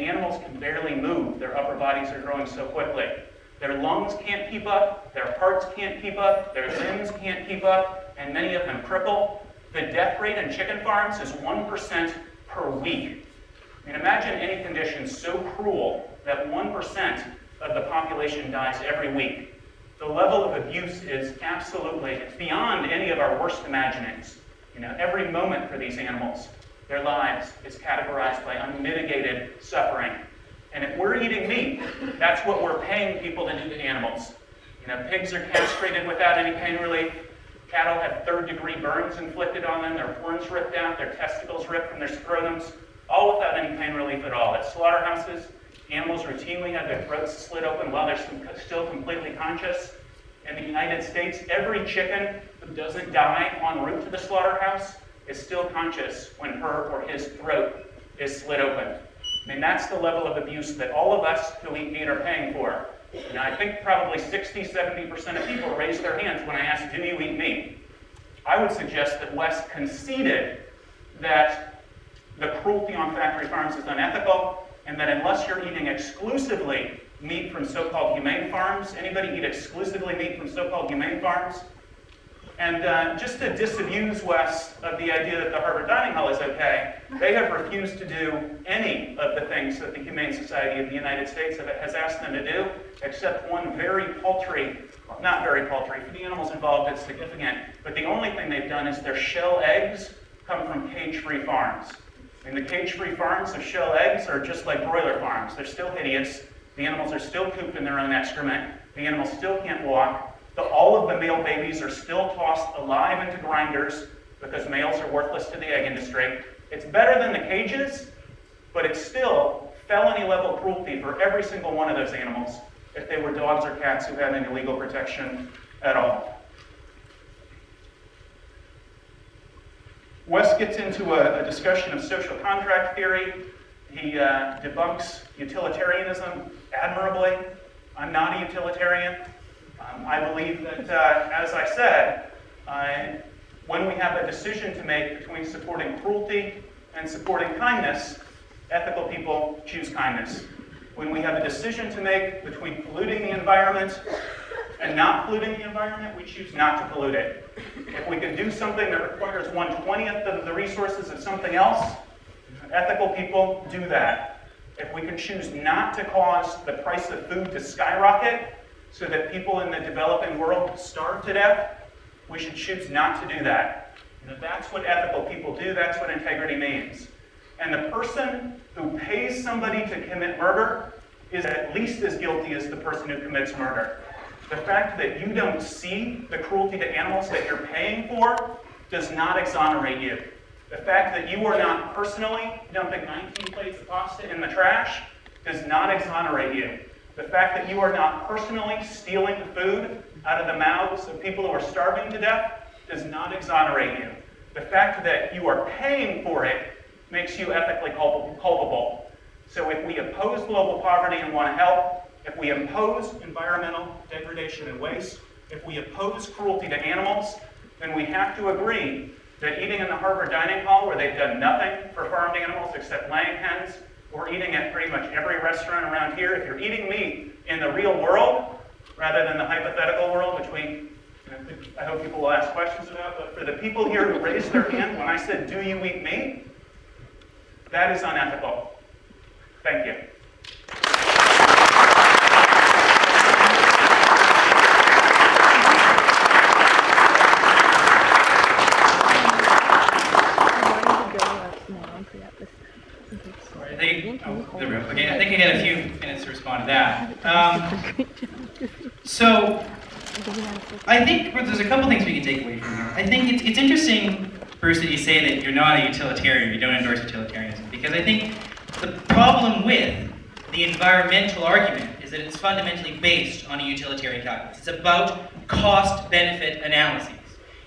Animals can barely move. Their upper bodies are growing so quickly. Their lungs can't keep up, their hearts can't keep up, their limbs can't keep up, and many of them cripple. The death rate in chicken farms is 1% per week. I mean, imagine any condition so cruel that 1% of the population dies every week. The level of abuse is absolutely, it's beyond any of our worst imaginings. You know, every moment for these animals, their lives is categorized by unmitigated suffering. And if we're eating meat, that's what we're paying people to do to animals. You know, pigs are castrated without any pain relief. Cattle have third-degree burns inflicted on them, their horns ripped out, their testicles ripped from their scrotums, all without any pain relief at all. At slaughterhouses, animals routinely have their throats slit open while they're still completely conscious. In the United States, every chicken who doesn't die en route to the slaughterhouse is still conscious when her or his throat is slit open. I mean, that's the level of abuse that all of us who eat meat are paying for. And I think probably 60–70% of people raise their hands when I ask, do you eat meat? I would suggest that Wes conceded that the cruelty on factory farms is unethical, and that unless you're eating exclusively meat from so-called humane farms, anybody eat exclusively meat from so-called humane farms? And just to disabuse Wes of the idea that the Harvard Dining Hall is okay, they have refused to do any of the things that the Humane Society of the United States has asked them to do, except one very paltry, well, not very paltry, for the animals involved it's significant, but the only thing they've done is their shell eggs come from cage-free farms. And the cage-free farms of shell eggs are just like broiler farms. They're still hideous. The animals are still cooped in their own excrement. The animals still can't walk. All of the male babies are still tossed alive into grinders because males are worthless to the egg industry. It's better than the cages, but it's still felony-level cruelty for every single one of those animals if they were dogs or cats who had any legal protection at all. Wes gets into a discussion of social contract theory. He debunks utilitarianism admirably. I'm not a utilitarian. I believe that, as I said, when we have a decision to make between supporting cruelty and supporting kindness, ethical people choose kindness. When we have a decision to make between polluting the environment and not polluting the environment, we choose not to pollute it. If we can do something that requires 1/20th of the resources of something else, ethical people do that. If we can choose not to cause the price of food to skyrocket so that people in the developing world starve to death, we should choose not to do that. You know, that's what ethical people do. That's what integrity means. And the person who pays somebody to commit murder is at least as guilty as the person who commits murder. The fact that you don't see the cruelty to animals that you're paying for does not exonerate you. The fact that you are not personally dumping 19 plates of pasta in the trash does not exonerate you. The fact that you are not personally stealing the food out of the mouths of people who are starving to death does not exonerate you. The fact that you are paying for it makes you ethically culpable. So if we oppose global poverty and want to help, if we oppose environmental degradation and waste, if we oppose cruelty to animals, then we have to agree that eating in the Harvard Dining Hall, where they've done nothing for farmed animals except laying hens, or eating at pretty much every restaurant around here, if you're eating meat in the real world, rather than the hypothetical world, which I hope people will ask questions about, but for the people here who raised their hand when I said, do you eat meat? That is unethical. Thank you. Okay, I think I get a few minutes to respond to that. So, I think there's a couple things we can take away from here. I think it's interesting, Bruce, that you say that you're not a utilitarian, you don't endorse utilitarianism, because I think the problem with the environmental argument is that it's fundamentally based on a utilitarian calculus. It's about cost-benefit analyses.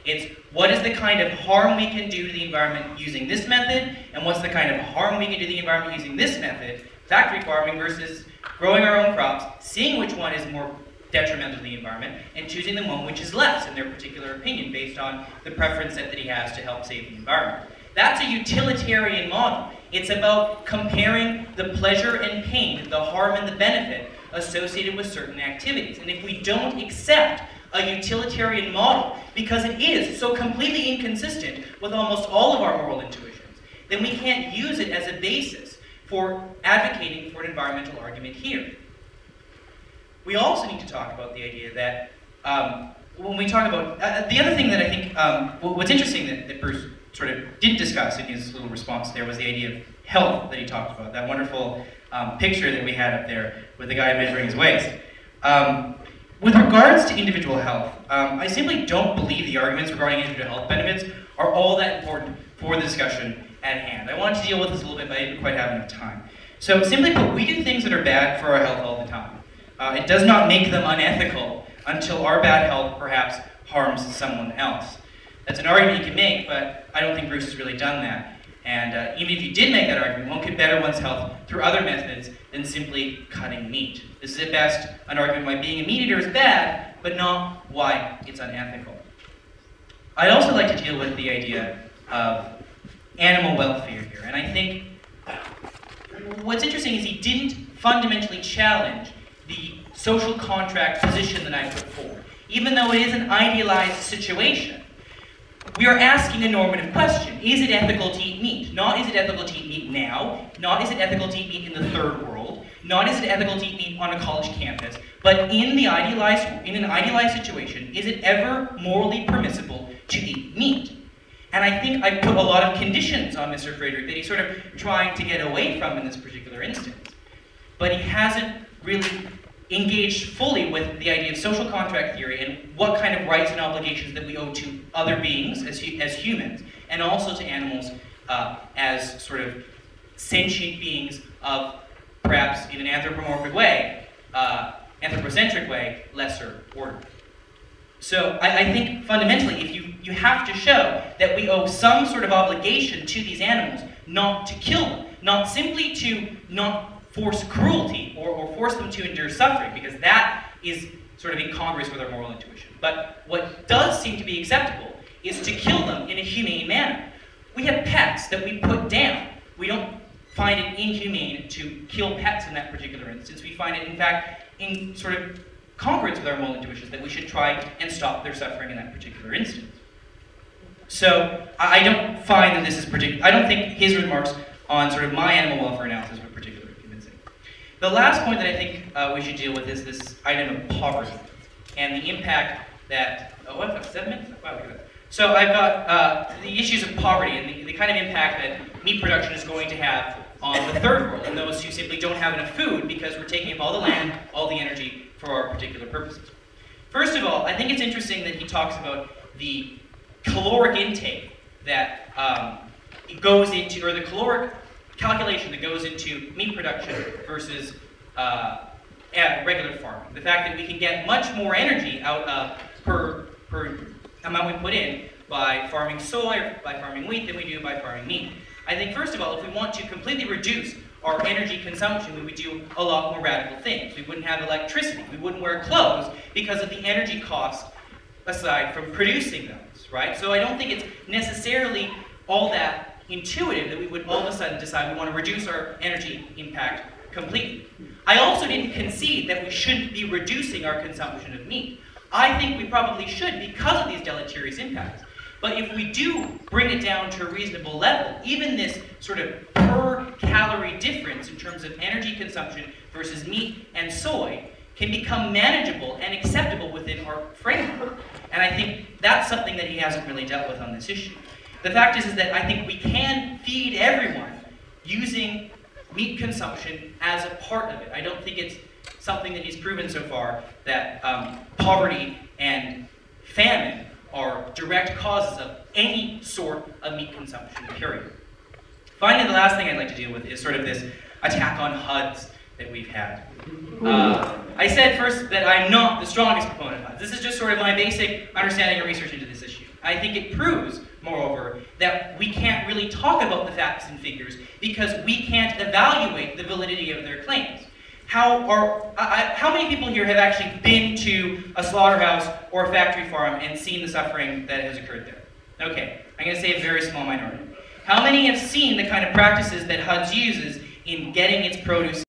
It's what is the kind of harm we can do to the environment using this method, and what's the kind of harm we can do to the environment using this method, factory farming versus growing our own crops, seeing which one is more detrimental to the environment, and choosing the one which is less, in their particular opinion, based on the preference that he has to help save the environment. That's a utilitarian model. It's about comparing the pleasure and pain, the harm and the benefit associated with certain activities. And if we don't accept a utilitarian model, because it is so completely inconsistent with almost all of our moral intuitions, then we can't use it as a basis for advocating for an environmental argument here. We also need to talk about the idea that when we talk about, the other thing that I think, what's interesting that Bruce sort of did discuss in his little response there was the idea of health that he talked about, that wonderful picture that we had up there with the guy measuring his waist. With regards to individual health, I simply don't believe the arguments regarding individual health benefits are all that important for the discussion at hand. I wanted to deal with this a little bit, but I didn't quite have enough time. So simply put, we do things that are bad for our health all the time. It does not make them unethical until our bad health perhaps harms someone else. That's an argument you can make, but I don't think Bruce has really done that. And even if you did make that argument, one could better one's health through other methods than simply cutting meat. This is at best an argument why being a meat eater is bad, but not why it's unethical. I'd also like to deal with the idea of animal welfare here. And I think what's interesting is he didn't fundamentally challenge the social contract position that I put forward. Even though it is an idealized situation, we are asking a normative question. Is it ethical to eat meat? Not is it ethical to eat meat now, not is it ethical to eat meat in the third world, not is it ethical to eat meat on a college campus, but in an idealized situation, is it ever morally permissible to eat meat? And I think I put a lot of conditions on Mr. Friedrich that he's sort of trying to get away from in this particular instance. But he hasn't really engaged fully with the idea of social contract theory and what kind of rights and obligations that we owe to other beings as humans, and also to animals as sort of sentient beings of, perhaps in an anthropomorphic way, anthropocentric way, lesser order. So I think fundamentally, if you have to show that we owe some sort of obligation to these animals not to kill them, not simply to not force cruelty or force them to endure suffering, because that is sort of incongruous with our moral intuition. But what does seem to be acceptable is to kill them in a humane manner. We have pets that we put down. We don't find it inhumane to kill pets in that particular instance. We find it, in fact, in sort of congruence with our moral intuitions that we should try and stop their suffering in that particular instance. So I don't find that this is I don't think his remarks on sort of my animal welfare analysis were particularly convincing. The last point that I think we should deal with is this item of poverty and the impact that, oh, what, 7 minutes? Wow, look at that. So I've got the issues of poverty and the kind of impact that meat production is going to have on the third world and those who simply don't have enough food because we're taking up all the land, all the energy for our particular purposes. First of all, I think it's interesting that he talks about the caloric intake that goes into, or the caloric calculation that goes into meat production versus regular farming. The fact that we can get much more energy out of per amount we put in by farming soy or by farming wheat than we do by farming meat. I think first of all, if we want to completely reduce our energy consumption, we would do a lot more radical things. We wouldn't have electricity, we wouldn't wear clothes because of the energy cost aside from producing those, right? So I don't think it's necessarily all that intuitive that we would all of a sudden decide we want to reduce our energy impact completely. I also didn't concede that we shouldn't be reducing our consumption of meat. I think we probably should because of these deleterious impacts. But if we do bring it down to a reasonable level, even this sort of per calorie difference in terms of energy consumption versus meat and soy can become manageable and acceptable within our framework. And I think that's something that he hasn't really dealt with on this issue. The fact is that I think we can feed everyone using meat consumption as a part of it. I don't think it's something that he's proven so far that poverty and famine are direct causes of any sort of meat consumption, period. Finally, the last thing I'd like to deal with is sort of this attack on HUDs that we've had. I said first that I'm not the strongest proponent of HUDs. This is just sort of my basic understanding and research into this issue. I think it proves, moreover, that we can't really talk about the facts and figures because we can't evaluate the validity of their claims. How many people here have actually been to a slaughterhouse or a factory farm and seen the suffering that has occurred there? Okay, I'm going to say a very small minority. How many have seen the kind of practices that HUD's uses in getting its produce